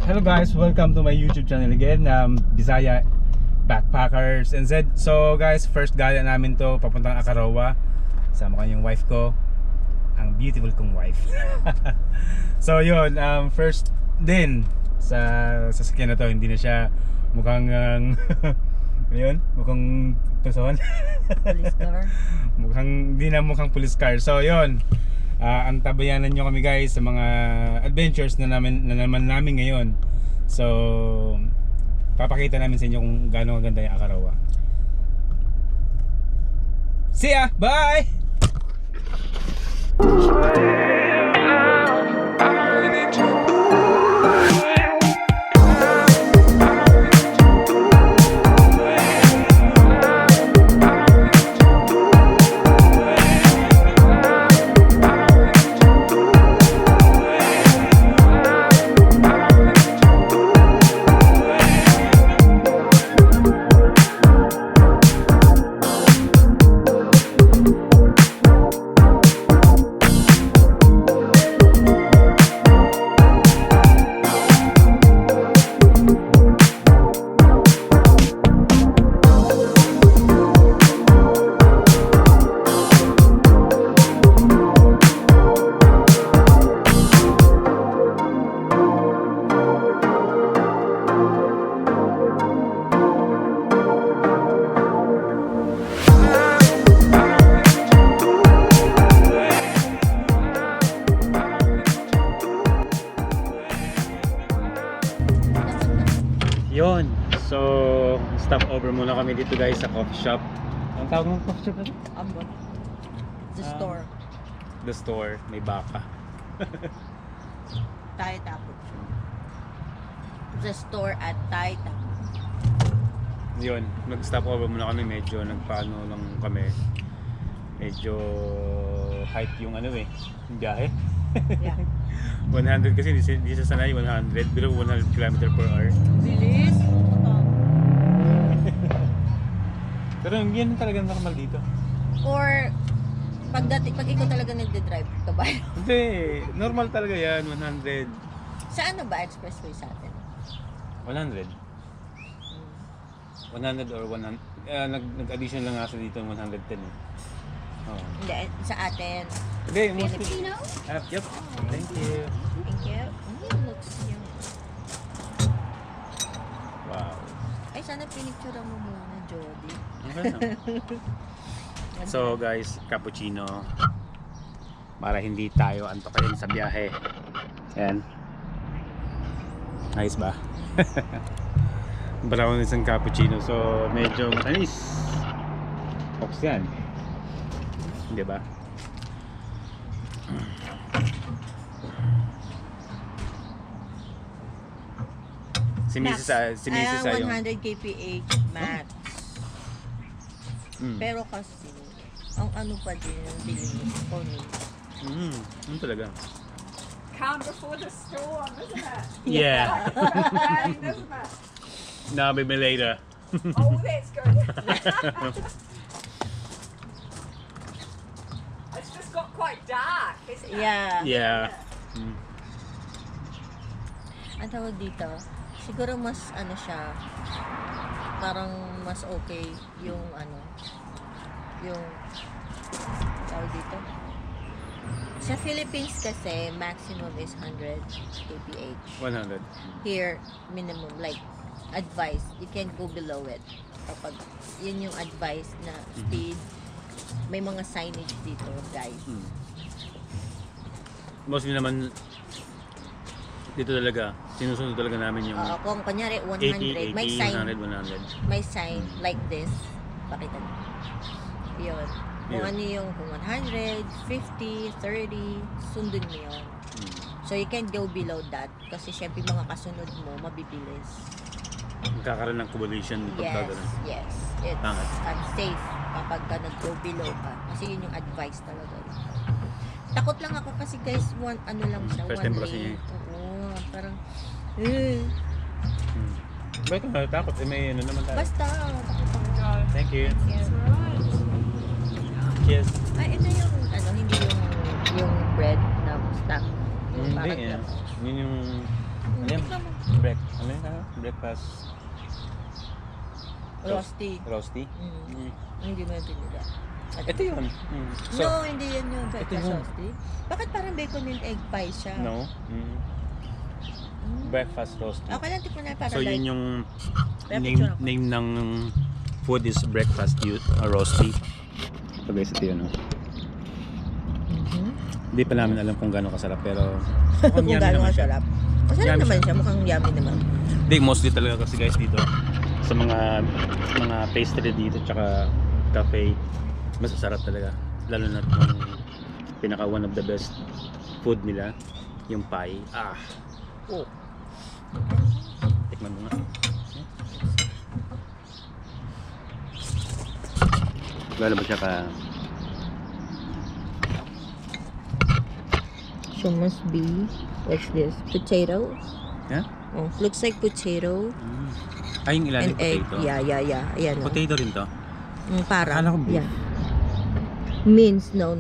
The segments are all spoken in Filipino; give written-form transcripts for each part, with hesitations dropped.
Hello guys, welcome to my YouTube channel again, Bisaya Backpackers NZ. So guys, first gala namin to papuntang Akarowa. Sama ko yung wife ko, ang beautiful kong wife. So yun, first din sa sasakyan na to, hindi na siya mukhang yun, mukhang tuson. Police car. Hindi na mukhang police car. So yun, antabayanan nyo kami guys sa mga adventures na naman namin ngayon. So papakita namin sa inyo kung gaano kaganda yung Akarowa. See ya! Bye! Yun, so stop over muna kami dito guys sa coffee shop. Ang tawag ng coffee shop? Ambot. The store. The store, may baka. Thai Tapo. The store at Thai Tapo. Yun, nag-stop over muna kami, medyo nagpaano lang kami. Medyo hype yung ano eh, yung biyahe. Yeah. 100 kasi hindi siya sanay 100, pero 100 km per hour. Bilis. Pero yan talaga normal dito. Or pag ikaw talaga nagde-drive ka ba? Hindi, normal talaga yan, 100. Sa ano ba expressway sa atin? 100. 100 or 100. Nag-addition lang nga sa dito 110 eh. Oh. Hindi, sa atin. Hindi, mostly. Filipino? Yep. Thank you. Thank you. Looks yun. Wow. Ay, sana pinicture mo muna, Jody. Okay lang. So guys, cappuccino. Para hindi tayo antokin sa biyahe. Ayan. Nice ba? Brown isang cappuccino. So medyo matanis. Ox yan. Di ba? Si Mrs. yung 100 kph max. Pero kasi ang ano pa din yung delivery ko nun. Ano talaga? Calm before the storm, isn't it? Yeah. Rain, isn't it? No, maybe later. Oh, that's good. It's just got quite dark, isn't it? Yeah. Yeah. Ang tawag dito, siguro mas ano siya, parang mas okay yung ano, yung tawag dito. Sa Philippines kasi, maximum is 100 kph. 100. Here, minimum, like, advice, you can't go below it. Kapag yun yung advice na speed, may mga signage dito, guys. Mostly naman dito talaga, sinusunod talaga namin yung Kung kunyari 100, 80, may sign, 100, 100. may sign like this. Pakita niyo. Yun. Kung Yun. ano yung kung 100, 50, 30, sundin mo yun. So you can't go below that kasi syempre mga kasunod mo mabibilis. Magkakaroon ng collision dito Yes, gano'n. yes. It's Bakit? unsafe kapag ka nag-go below ka. Kasi yun yung advice talaga. Takot lang ako kasi guys, ano lang siya, First one time kasi lane. niya Oo, parang, Bakit ka natatakot? Eh may ano naman tayo. basta, takot ako. Thank you. Yeah. Cheers. Ay, ito yung, hindi yung bread na stock. Yung Hindi parang eh. Yun yung Ano yan? Tikman mo. Ano yun? Breakfast Roasty. roasty? Mm. Hindi mo yung pinila. Ito yun. So, No, hindi yan yung breakfast yun. roasty. Bakit parang bacon and egg pie siya? no. Breakfast roasty. Okay lang, tikman na para So yun yung May picture ako. name ng food is breakfast roasty. So guys, ito yun. Hindi pa namin alam kung gaano kasarap pero Kung gano'n kasarap. Masarap Yummy naman siya. siya, mukhang yummy naman. Hindi, mostly talaga kasi guys dito sa mga pastry dito tsaka cafe, masasarap talaga. Lalo na yung pinaka one of the best food nila, yung pie. Oh. Tikman mo nga. Gano'n ba siya ka... So must be, what's this? Potato? Yeah? Oh, looks like potato Ay, yung ilalim and egg. potato. Yeah. Ayan, oh. Potato rin to? Parang. Akala ko beef. Yeah. Mince, no.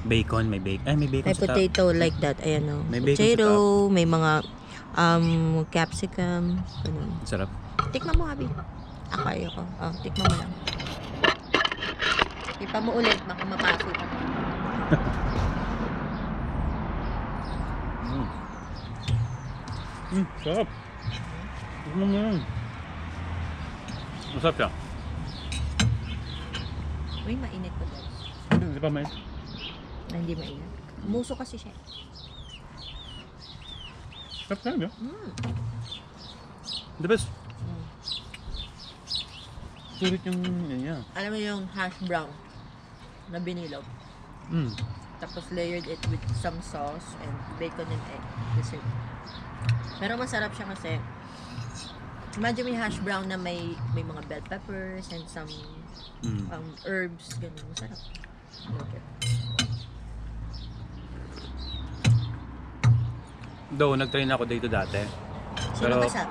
Bacon, may bacon. Ay, may bacon May sa top. potato like that. Ayan, oh. May bacon Potato, may mga capsicum. Ganun. Sarap. Tikman mo, Abi. Ayoko. Oh, tikman mo lang. Ipa mo ulit, baka mapasok ka. Sarap. Tikman mo yun. Masarap siya. Uy, mainit pa guys. Hindi pa may. Hindi mainit. Muso kasi siya. Sarap siya, yun. The best. Sulit yung yun niya. Alam mo yung hash brown na binilog. Tapos layered it with some sauce and bacon and egg. That's it. Pero masarap siya kasi imagine may hash brown na may mga bell peppers and some herbs. Ganun. Masarap. Okay. Though, nag-train ako dito dati. Sino ka sa?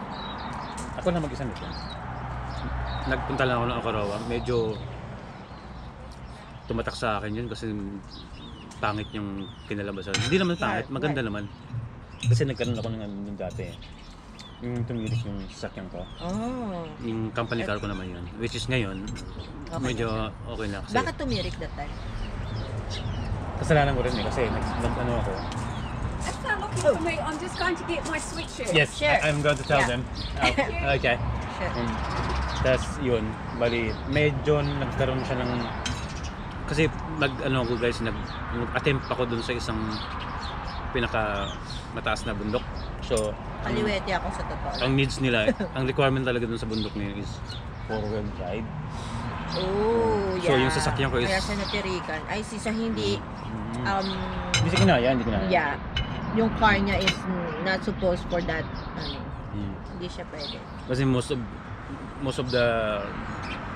Ako na mag-isa nito. Nagpunta lang ako ng Okarawa. Medyo tumatak sa akin yun kasi pangit yung kinalabasan. Hindi naman pangit, maganda naman. Kasi nagkaroon ako ng ano nun dati. Yung tumirik yung sasakyan ko. Oh. Yung company car ko naman yun. Which is ngayon, Okay medyo okay na. Kasi Bakit tumirik that time? kasalanan ko rin eh. Kasi nag-ano ako. If they're looking for me, I'm just going to get my sweatshirt. Yes, Sure. I'm going to tell Yeah. them. Okay. Sure. Tapos yun, bali, medyo nagkaroon siya ng... Kasi nag-ano ako guys, nag-attempt ako dun sa isang pinaka mataas na bundok. So, Kaliwete ako sa totoo. ang needs nila, ang requirement talaga dun sa bundok nila is 4-wheel drive. Oh, yeah. So, yung sasakyan ko is- Kaya siya natirikan. Ay, sa hindi, Hindi ko kinaya, hindi ko kinaya. yeah. Yung car niya is not supposed for that, hindi siya pwede. Kasi most of the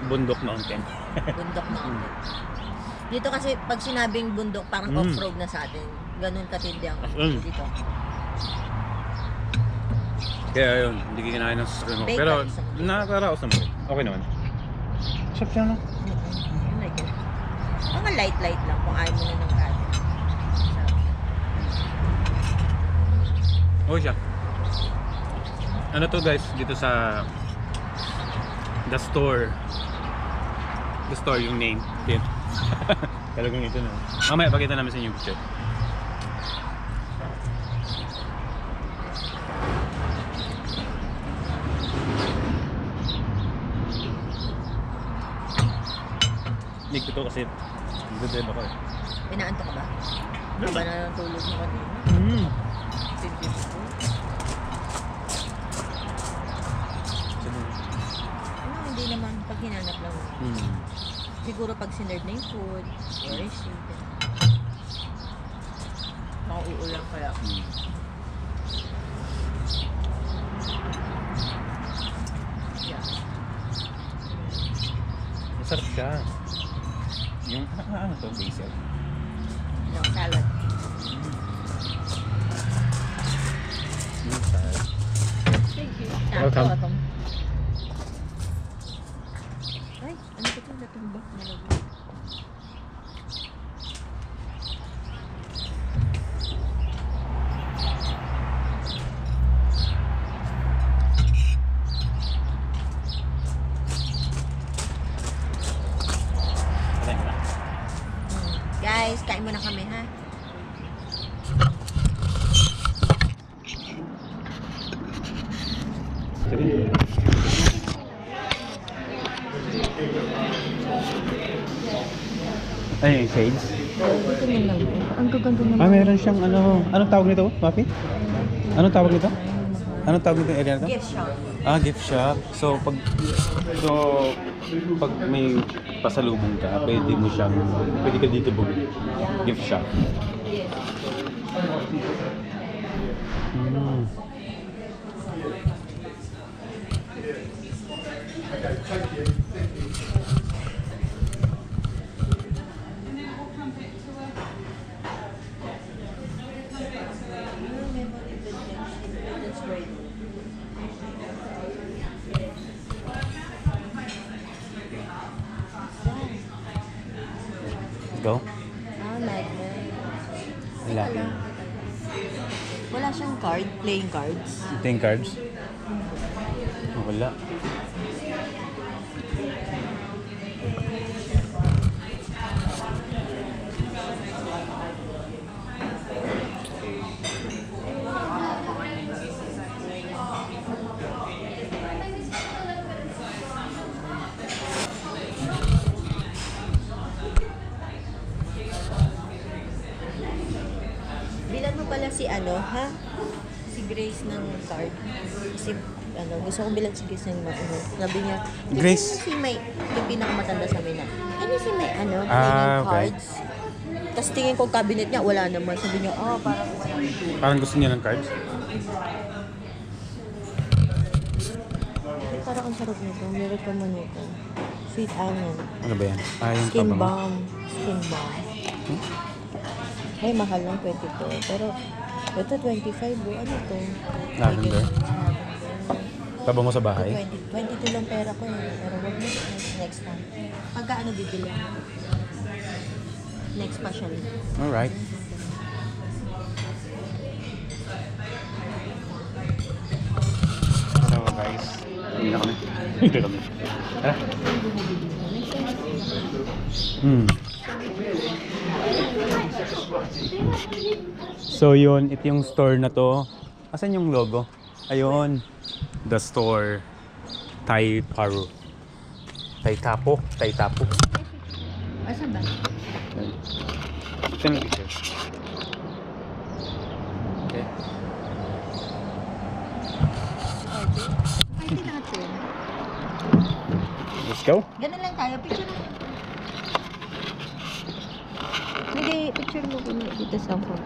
bundok mountain. Bundok mountain. Dito kasi, pag sinabing bundok, parang off-road na sa atin. Ganun katindi ang dito. Kaya yun, hindi ko kinaya ng sasakyan ko. Bacon, Pero sa mga nakakaraos naman. Okay naman. Sarap siya, no? I like it. Mga light-light lang kung ayaw mo na ng kanin. Sarap. Okay siya. Ano to guys, dito sa The Store. The Store yung name. Okay. Talagang ito na. Mamaya pakita namin sa inyo yung picture. Hindi ko to kasi nagdadrive ako eh. Inaanto ka ba? Haba na ng tulog mo kanina. Ano, hindi naman. Pag hinanap lang. Siguro pag sinerve na yung food, or is it? Mauulang kaya. Yeah. Masarap siya. Yung ano to, basil. No, salad. Yung salad. Thank you. Welcome. Welcome. Ay, ano ba ito? Natumbak na lang. Ay, yung shades. Dito na lang. Ang gaganda naman. Meron siyang ano. Anong tawag nito, Papi? Anong tawag nito? Anong tawag nito yung area na to? Gift shop. Gift shop. So, pag may pasalubong ka, pwede ka dito bumili. Gift shop. Yes. Mm. Go. Magnet. Wala. Wala siyang card, playing cards. Ito yung cards. Wala. Bilan mo pala si si Grace ng card. Kasi gusto kong bilang si Grace ng sabi niya, Grace? Si May, yung pinakamatanda sa amin na, si May, playing okay. cards. Tapos tingin ko cabinet niya, wala naman. Sabi niya, parang wala. Parang gusto niya ng cards? Parang ang sarap nito. Meron ka man ito. Sweet almond. Ano ba yan? Yung Skin pabango. balm. Skin balm. Ay, mahal lang 22. Pero, ito 25 bro. Ano to? Lavender? Pabango sa bahay? 22 lang pera ko eh. Pero wag mo next time. Pagka bibili? Next pa siya. Alright. So guys, hindi na kami. Hindi kami. Tara. So yun, ito yung store na to. Asan yung logo? Ayun. The store. Tai Paru. Tai Tapo. Asan ba? Ito yung picture. Okay. Pwede natin. Let's go. Ganun lang tayo. Picture lang. Lagay, picture mo ko dito sa phone.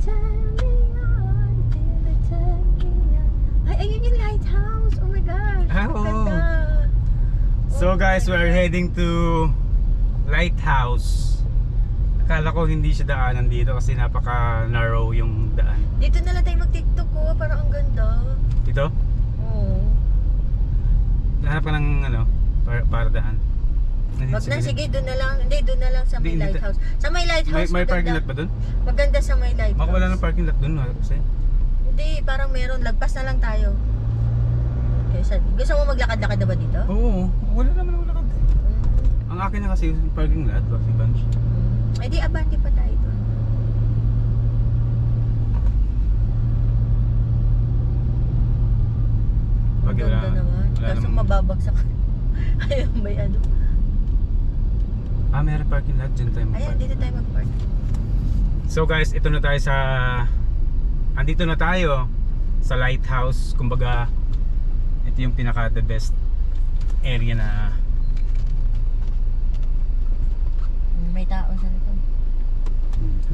turn me on, till it turn me on. Ay, ayun yung lighthouse. Oh my gosh. Ah, Ang oo. ganda. So guys, we are heading to Lighthouse. Akala ko hindi siya daanan dito kasi napaka-narrow yung daan. Dito na lang tayo mag-tiktok ko. Parang ang ganda. Dito? Oo. Hanap ka ng ano, para daan. Wag na, sige, doon na lang. Hindi, doon na lang sa may Hindi, hindi. lighthouse. Sa may lighthouse, May parking maganda. lot ba dun? Maganda sa may lighthouse. Baka wala ng parking lot dun, no? Kasi Hindi, parang meron. Lagpas na lang tayo. Gusto mo maglakad-lakad na ba dito? oo, wala naman wala ka. Mm. Ang akin na kasi yung parking lot, Rocky Bunch. Eh di, abante pa tayo doon. Ang Bagay, ganda naman. wala Kaso namang- mababagsak. Ayun, may ano. Meron parking lot, dyan tayo Ayan, mag-park. dito tayo mag-park. So guys, ito na tayo sa andito na tayo sa Lighthouse. Kumbaga ito yung pinaka the best area na May tao sa likod.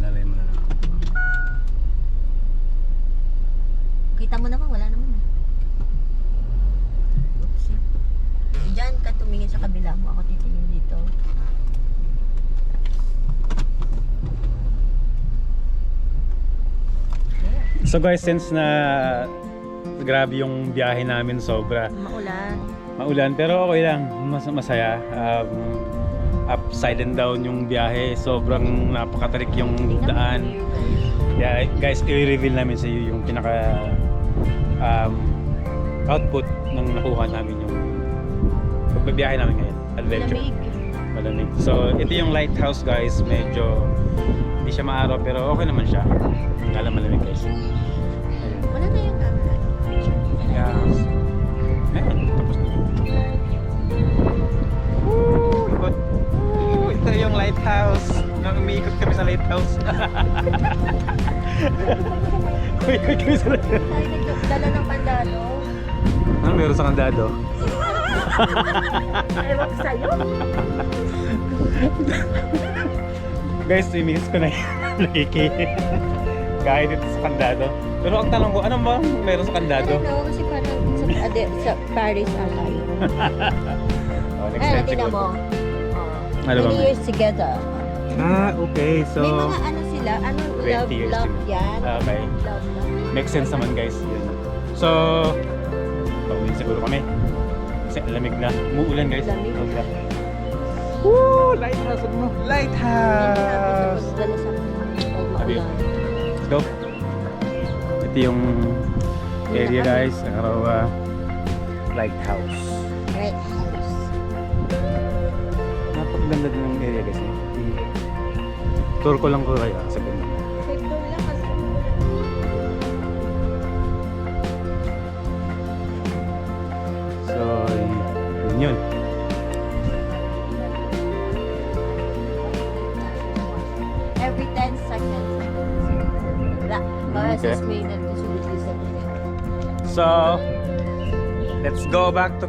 Lalay mo na lang. Kita mo naman, wala naman. Oopsie. Diyan ka tumingin sa kabila mo. Ako titingin dito. So guys, since na grabe yung biyahe namin, sobra Maulan. pero okay lang, masaya. Upside and down yung biyahe, sobrang napakatarik yung Tingnan mo daan. clear, guys. Yeah, guys, i-reveal namin sa iyo yung pinaka output ng nakuha namin yung pagbibiyahe namin ngayon, adventure. Malamig. Malamig. So, ito yung lighthouse guys, medyo hindi siya maaraw pero okay naman siya. Kala malamig guys. Ayun. Wala na yung camera. Yeah. Meron, tapos na. Woo! Likod. Woo! Ito yung lighthouse. Umiikot kami sa lighthouse. Umiikot kami sa lighthouse. Tayo nagdala ng pandalo. Ano meron sa kandado? Ewan ko sa'yo. Guys, imiss ko na yung nakiki. Kahit dito sa kandado. Pero ang tanong ko, ano ba meron sa I kandado? don't know, kasi parang sa Paris ata yun. Oh, next Ay, time tingnan siguro. mo. Ano ba? Many years together. Okay. So, May mga ano sila, ano, 20 love, years love din. yan. Okay. Love. Makes sense naman guys. Yun. So, pauwi siguro kami. Kasi lamig na. Umuulan guys. Lamig. Sobra. Woo! Lighthouse! Ano mo? Lighthouse! Dala sa Sabi. maulan. Let's go. Ito yung area guys. Nakarawa Lighthouse. Right house. Napakaganda din ng area guys. Tour ko lang ko kayo sa ganda. Sector lang kasi. So, yun. Every 10 seconds. Okay. May nagsusulit sa So, let's go back to